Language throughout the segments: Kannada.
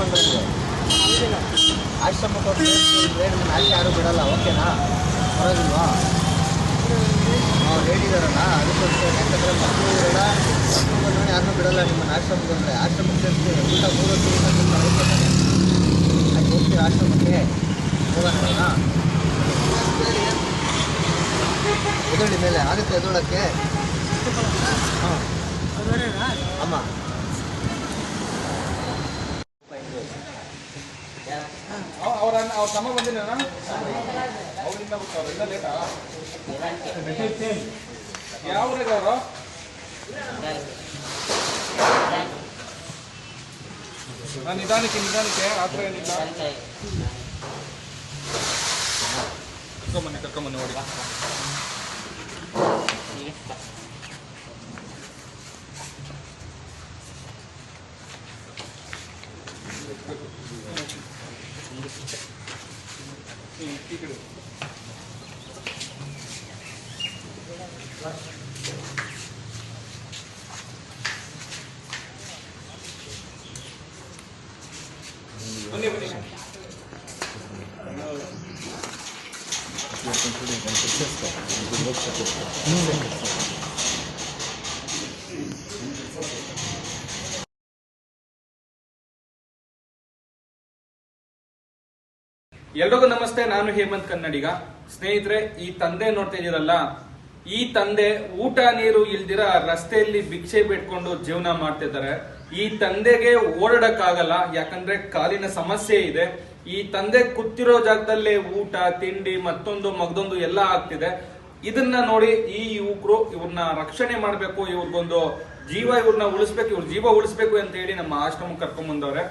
ಬಂದ್ಬಿಡ್ತೀವಿ ಆಶ್ರಮಕ್ಕೆ ಹೋಗಿ ಆಚೆ ಯಾರು ಬಿಡಲ್ಲ. ಓಕೆನಾ? ಬರೋದಿಲ್ವಾ? ಹೇಳಿದಾರಲ್ಲ ಅದಕ್ಕೋಸ್ಕರ. ಯಾಕಂದರೆ ಮಕ್ಕಳು ಇರಲ್ಲ, ಮಕ್ಕಳು ಬಂದರೆ ಯಾರನ್ನೂ ಬಿಡಲ್ಲ ನಿಮ್ಮನ್ನು ಆಶ್ರಮಕ್ಕೆ ಬಂದರೆ. ಆಶ್ರಮಕ್ಕೆ ಸೇರಿಸ್ತೀವಿ ಊಟ 3 ಹೊತ್ತಿಗೆ ಆಯ್ತು ಹೋಗ್ತೀವಿ ಆಶ್ರಮಕ್ಕೆ. ಹೋಗೋಣ ಎದೊಳ್ಳಿ ಮೇಲೆ ಆಗುತ್ತೆ ಎದೊಳಕ್ಕೆ. ಹಾಂ ಅಮ್ಮ ಅವ್ರ ತಮ್ಮ ಬಂದಿಲ್ಲ ಅವರಿಂದ ಅವರೆಲ್ಲ ಲೇಟಾ? ಯಾವ ಊರಿಗೆ ಅವರು? ನಿಧಾನಕ್ಕೆ ರಾತ್ರಿ ಏನಿಲ್ಲ. ಕರ್ಕೊಂಬನ್ನಿ ನೋಡಿ. ಎಲ್ರಿಗೂ ನಮಸ್ತೆ, ನಾನು ಹೇಮಂತ್ ಕನ್ನಡಿಗ. ಸ್ನೇಹಿತರೆ, ಈ ತಂದೆ ನೋಡ್ತಾ ಇದೀರಲ್ಲ, ಈ ತಂದೆ ಊಟ ನೀರು ಇಲ್ದಿರ ರಸ್ತೆಯಲ್ಲಿ ಭಿಕ್ಷೆ ಬಿಟ್ಕೊಂಡು ಜೀವನ ಮಾಡ್ತಿದ್ದಾರೆ. ಈ ತಂದೆಗೆ ಓಡಾಡಕ್ಕಾಗಲ್ಲ, ಯಾಕಂದ್ರೆ ಕಾಲಿನ ಸಮಸ್ಯೆ ಇದೆ. ಈ ತಂದೆ ಕೂತಿರೋ ಜಾಗದಲ್ಲೇ ಊಟ ತಿಂಡಿ ಮತ್ತೊಂದು ಮಗದೊಂದು ಎಲ್ಲ ಆಗ್ತಿದೆ. ಇದನ್ನ ನೋಡಿ ಈ ಯುವಕರು ಇವ್ರನ್ನ ರಕ್ಷಣೆ ಮಾಡ್ಬೇಕು, ಇವ್ರಿಗೊಂದು ಇವ್ರನ್ನ ಉಳಿಸ್ಬೇಕು, ಇವ್ರ ಜೀವ ಉಳಿಸ್ಬೇಕು ಅಂತ ಹೇಳಿ ನಮ್ಮ ಆಶ್ರಮಕ್ಕೆ ಕರ್ಕೊಂಡ್ ಬಂದವ್ರೆ.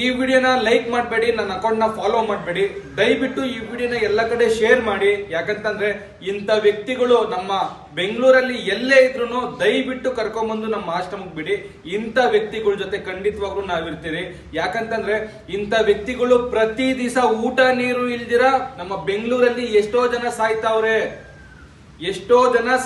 ಈ ವಿಡಿಯೋನ ಲೈಕ್ ಮಾಡಬೇಡಿ, ನನ್ನ ಅಕೌಂಟ್ ನ ಫಾಲೋ ಮಾಡಬೇಡಿ. ದಯವಿಟ್ಟು ಈ ವಿಡಿಯೋನ ಎಲ್ಲ ಕಡೆ ಶೇರ್ ಮಾಡಿ. ಯಾಕಂತಂದ್ರೆ ಇಂಥ ವ್ಯಕ್ತಿಗಳು ನಮ್ಮ ಬೆಂಗಳೂರಲ್ಲಿ ಎಲ್ಲೇ ಇದ್ರು ದಯವಿಟ್ಟು ಕರ್ಕೊಂಡ್ಬಂದು ನಮ್ಮ ಆಶ್ರಮಕ್ಕೆ ಬಿಡಿ. ಇಂಥ ವ್ಯಕ್ತಿಗಳ ಜೊತೆ ಖಂಡಿತವಾಗ್ಲೂ ನಾವಿರ್ತೀರಿ. ಯಾಕಂತಂದ್ರೆ ಇಂಥ ವ್ಯಕ್ತಿಗಳು ಪ್ರತಿ ದಿವಸ ಊಟ ನೀರು ಇಲ್ದಿರ ನಮ್ಮ ಬೆಂಗಳೂರಲ್ಲಿ ಎಷ್ಟೋ ಜನ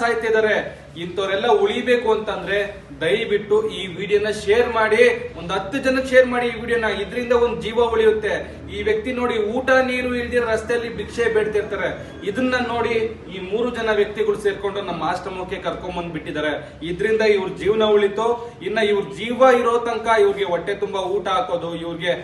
ಸಾಯ್ತಿದ್ದಾರೆ. ಇಂಥವ್ರೆಲ್ಲ ಉಳಿಬೇಕು ಅಂತಂದ್ರೆ ದಯವಿಟ್ಟು ಈ ವಿಡಿಯೋನ ಶೇರ್ ಮಾಡಿ, ಒಂದು 10 ಜನಕ್ಕೆ ಶೇರ್ ಮಾಡಿ ಈ ವಿಡಿಯೋನ. ಇದರಿಂದ ಒಂದು ಜೀವ ಉಳಿಯುತ್ತೆ. ಈ ವ್ಯಕ್ತಿ ನೋಡಿ ಊಟ ನೀರು ಇಲ್ದಿರ ರಸ್ತೆಯಲ್ಲಿ ಭಿಕ್ಷೆ ಬೇಡ್ತಿರ್ತಾರೆ. ಇದನ್ನ ನೋಡಿ ಈ 3 ಜನ ವ್ಯಕ್ತಿಗಳು ಸೇರ್ಕೊಂಡು ನಮ್ಮ ಆಶ್ರಮಕ್ಕೆ ಕರ್ಕೊಂಡ್ ಬಂದ್ಬಿಟ್ಟಿದ್ದಾರೆ. ಇದರಿಂದ ಇವ್ರ ಜೀವನ ಉಳಿತು. ಇನ್ನ ಇವ್ರ ಜೀವ ಇರೋ ತನಕ ಇವ್ರಿಗೆ ಹೊಟ್ಟೆ ತುಂಬಾ ಊಟ ಹಾಕೋದು, ಇವ್ರಿಗೆ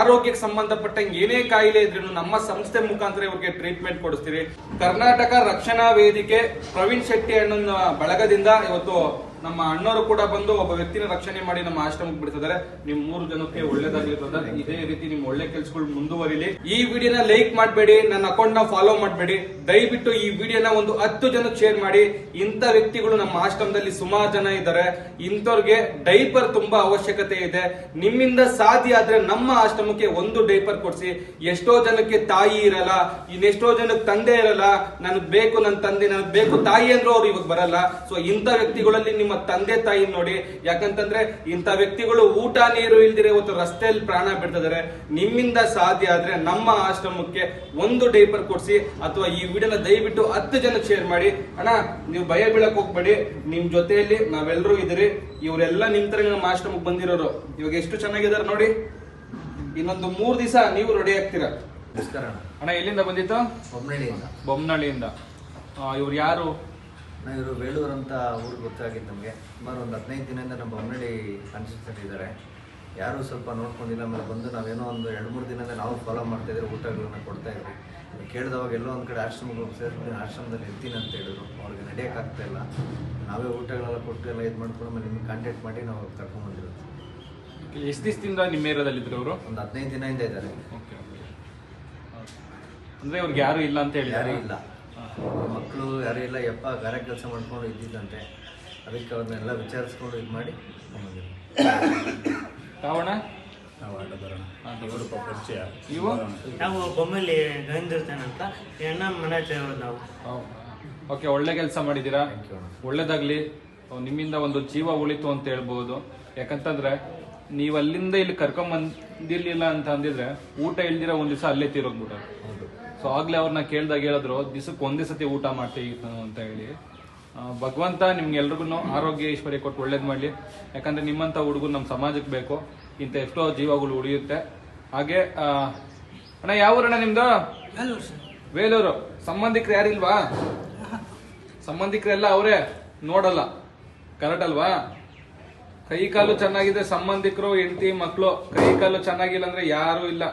ಆರೋಗ್ಯಕ್ಕೆ ಸಂಬಂಧಪಟ್ಟಂಗೆ ಏನೇ ಕಾಯಿಲೆ ಇದ್ರೂ ನಮ್ಮ ಸಂಸ್ಥೆ ಮುಖಾಂತರ ಇವ್ರಿಗೆ ಟ್ರೀಟ್ಮೆಂಟ್ ಕೊಡಿಸ್ತೀವಿ. ಕರ್ನಾಟಕ ರಕ್ಷಣಾ ವೇದಿಕೆ ಪ್ರವೀಣ್ ಶೆಟ್ಟಿ ಅಣ್ಣನ ಬಳಗದಿಂದ ಇವತ್ತು ನಮ್ಮ ಅಣ್ಣವರು ಕೂಡ ಬಂದು ಒಬ್ಬ ವ್ಯಕ್ತಿನ ರಕ್ಷಣೆ ಮಾಡಿ ನಮ್ಮ ಆಶ್ರಮಕ್ಕೆ ಬಿಡ್ತಿದ್ದಾರೆ. ನಿಮ್ 3 ಜನಕ್ಕೆ ಒಳ್ಳೇದಾಗಿರ್ತದ. ಇದೇ ರೀತಿ ನಿಮ್ ಒಳ್ಳೆ ಕೆಲ್ಸಗಳು ಮುಂದುವರಿಲಿ. ಈ ವಿಡಿಯೋನ ಲೈಕ್ ಮಾಡಬೇಡಿ, ನನ್ನ ಅಕೌಂಟ್ ನ ಫಾಲೋ ಮಾಡಬೇಡಿ. ದಯವಿಟ್ಟು ಈ ವಿಡಿಯೋನ ಒಂದು 10 ಜನಕ್ಕೆ ಶೇರ್ ಮಾಡಿ. ಇಂಥ ವ್ಯಕ್ತಿಗಳು ನಮ್ಮ ಆಶ್ರಮದಲ್ಲಿ ಸುಮಾರು ಜನ ಇದ್ದಾರೆ. ಇಂಥವ್ರಿಗೆ ಡೈಪರ್ ತುಂಬಾ ಅವಶ್ಯಕತೆ ಇದೆ. ನಿಮ್ಮಿಂದ ಸಾಧ್ಯ ಆದ್ರೆ ನಮ್ಮ ಆಶ್ರಮಕ್ಕೆ ಒಂದು ಡೈಪರ್ ಕೊಡ್ಸಿ. ಎಷ್ಟೋ ಜನಕ್ಕೆ ತಾಯಿ ಇರಲ್ಲ, ಇನ್ನೆಷ್ಟೋ ಜನಕ್ಕೆ ತಂದೆ ಇರಲ್ಲ. ನನಗ್ ಬೇಕು ನನ್ನ ತಂದೆ, ನನಗ್ ಬೇಕು ತಾಯಿ ಅಂದ್ರೂ ಅವ್ರು ಇವಾಗ ಬರಲ್ಲ. ಸೊ ಇಂಥ ವ್ಯಕ್ತಿಗಳಲ್ಲಿ ನಿಮ್ಮ ತಂದೆ ತಾಯಿ ನೋಡಿ. ಯಾಕಂತಂದ್ರೆ ಇಂಥ ವ್ಯಕ್ತಿಗಳು ಊಟ ನೀರು ಇಲ್ದಿರ ಇವತ್ತು ರಸ್ತೆಯಲ್ಲಿ ಪ್ರಾಣ ಬಿಡ್ತಿದ್ದಾರೆ. ನಿಮ್ಮಿಂದ ಸಾಧ್ಯ ಆದ್ರೆ ನಮ್ಮ ಆಶ್ರಮಕ್ಕೆ ಒಂದು ಡೈಪರ್ ಕೊಡ್ಸಿ, ಅಥವಾ ಈ ವಿಡಿಯೋನ ದಯವಿಟ್ಟು 10 ಜನಕ್ಕೆ ಶೇರ್ ಮಾಡಿ. ಅಣ್ಣ, ನೀವು ಭಯ ಬೀಳಕ್ ಹೋಗ್ಬೇಡಿ, ನಿಮ್ ಜೊತೆಯಲ್ಲಿ ನಾವೆಲ್ಲರೂ ಇದ್ದೀರಿ. ಇವರೆಲ್ಲ ನಿಮ್ ತರ ನಮ್ಮ ಆಶ್ರಮಕ್ಕೆ ಬಂದಿರೋರು. ಇವಾಗ ಎಷ್ಟು ಚೆನ್ನಾಗಿದ್ದಾರೆ ನೋಡಿ. ಇನ್ನೊಂದು 3 ದಿವಸ ನೀವು ರೆಡಿ ಆಗ್ತೀರಾ. ಅಣ್ಣ, ಎಲ್ಲಿಂದ ಬಂದಿತ್ತು? ಬೊಮ್ಮನಹಳ್ಳಿಯಿಂದ. ಇವ್ರು ಯಾರು? ಇವರು ಬೇಲೂರು ಅಂತ ಊರಿಗೆ ಗೊತ್ತಾಗಿತ್ತು ನಮಗೆ. ಸುಮಾರು ಒಂದು 15 ದಿನದಿಂದ ನಮ್ಮ ಬೊಮ್ಮನಹಳ್ಳಿ ಕಾನ್ಸ್ಟಿಟ್ಯೂಷನ್ ಇದ್ದಾರೆ. ಯಾರೂ ಸ್ವಲ್ಪ ನೋಡ್ಕೊಂಡಿಲ್ಲ. ಆಮೇಲೆ ಬಂದು ನಾವೇನೋ ಒಂದು 2-3 ದಿನದಿಂದ ನಾವು ಫಾಲೋ ಮಾಡ್ತಾಯಿದ್ರೆ ಊಟಗಳನ್ನ ಕೊಡ್ತಾಯಿದ್ವಿ. ಕೇಳಿದವಾಗ ಎಲ್ಲೋ ಒಂದು ಕಡೆ ಆಶ್ರಮಕ್ಕೆ ಸೇರಿಸ್ಬಿಟ್ಟು ಆಶ್ರಮದಲ್ಲಿ ಇರ್ತೀನಿ ಅಂತ ಹೇಳಿದ್ರು. ಅವ್ರಿಗೆ ನಡೆಯೋಕ್ಕಾಗ್ತಾ ಇಲ್ಲ. ನಾವೇ ಊಟಗಳೆಲ್ಲ ಕೊಟ್ಟು ಎಲ್ಲ ಇದು ಮಾಡ್ಕೊಂಡು ಆಮೇಲೆ ನಿಮಗೆ ಕಾಂಟ್ಯಾಕ್ಟ್ ಮಾಡಿ ನಾವು ಕರ್ಕೊಂಡ್ಬಂದಿರೋದು. ಎಷ್ಟು ದಿವಸದಿಂದ ನಿಮ್ಮ ಏರಿಯಾದಲ್ಲಿದ್ರು ಅವರು? ಒಂದು 15 ದಿನದಿಂದ ಇದ್ದಾರೆ. ಅಂದರೆ ಅವ್ರಿಗೆ ಯಾರು ಇಲ್ಲ ಅಂತ ಹೇಳಿ? ಯಾರೂ ಇಲ್ಲ, ಮಕ್ಕಳು ಯಾರೂ ಇಲ್ಲ. ಯಪ್ಪ ಗಾರೆ ಕೆಲಸ ಮಾಡ್ಕೊಂಡು ಇದ್ದಿದ್ದಂತೆ. ಅದಕ್ಕೆ ಅವ್ರನ್ನೆಲ್ಲ ವಿಚಾರಿಸ್ಕೊಂಡು ಇದು ಮಾಡಿ ರಾವಣ ನಾವು ಆಟ ಬರೋಣ. ಇವರು ಪರಿಚಯ. ನಾವು ಬೊಮ್ಮಲ್ಲಿ ಗಂದಿರ್ತೇನಂತ ಅಣ್ಣ ಮನೆ ನಾವು. ಓಕೆ, ಒಳ್ಳೆ ಕೆಲಸ ಮಾಡಿದ್ದೀರಾ, ಒಳ್ಳೇದಾಗ್ಲಿ. ನಿಮ್ಮಿಂದ ಒಂದು ಜೀವ ಉಳಿತು ಅಂತ ಹೇಳ್ಬೋದು. ಯಾಕಂತಂದ್ರೆ ನೀವು ಅಲ್ಲಿಂದ ಇಲ್ಲಿ ಕರ್ಕೊಂಬಂದಿರ್ಲಿಲ್ಲ ಅಂತ ಅಂದಿದ್ರೆ ಊಟ ಇಲ್ದಿರ ಒಂದ್ ದಿವಸ ಅಲ್ಲೇ ತೀರೋಗ್ಬಿಟ್ಟ. ಸೊ ಆಗ್ಲೇ ಅವ್ರನ್ನ ಕೇಳ್ದಾಗ ಹೇಳಿದ್ರು ದಿವಸಕ್ಕೆ ಒಂದೇ ಸತಿ ಊಟ ಮಾಡ್ತೀವಿ ಅಂತ ಹೇಳಿ. ಭಗವಂತ ನಿಮ್ಗೆ ಎಲ್ರಿಗೂ ಆರೋಗ್ಯ ಐಶ್ವರ್ಯ ಕೊಟ್ಟು ಒಳ್ಳೇದು ಮಾಡಲಿ. ಯಾಕಂದ್ರೆ ನಿಮ್ಮಂಥ ಹುಡುಗರು ನಮ್ಮ ಸಮಾಜಕ್ಕೆ ಬೇಕು. ಇಂಥ ಎಷ್ಟೋ ಜೀವಗಳು ಉಳಿಯುತ್ತೆ. ಹಾಗೆ ಅಣ್ಣ ಯಾವ ಊರಣ್ಣ ನಿಮ್ದು? ವೇಲೂರು. ಸಂಬಂಧಿಕರು ಯಾರಿಲ್ವಾ? ಸಂಬಂಧಿಕರೆಲ್ಲ ಅವರೇ ನೋಡಲ್ಲ, ಕರೆಕ್ಟ್ ಅಲ್ವಾ? ಕೈ ಕಾಲು ಚೆನ್ನಾಗಿದೆ, ಸಂಬಂಧಿಕರು, ಹೆಂಡತಿ, ಮಕ್ಕಳು ಕೈ ಕಾಲು ಚೆನ್ನಾಗಿಲ್ಲ ಅಂದ್ರೆ ಯಾರು ಇಲ್ಲ.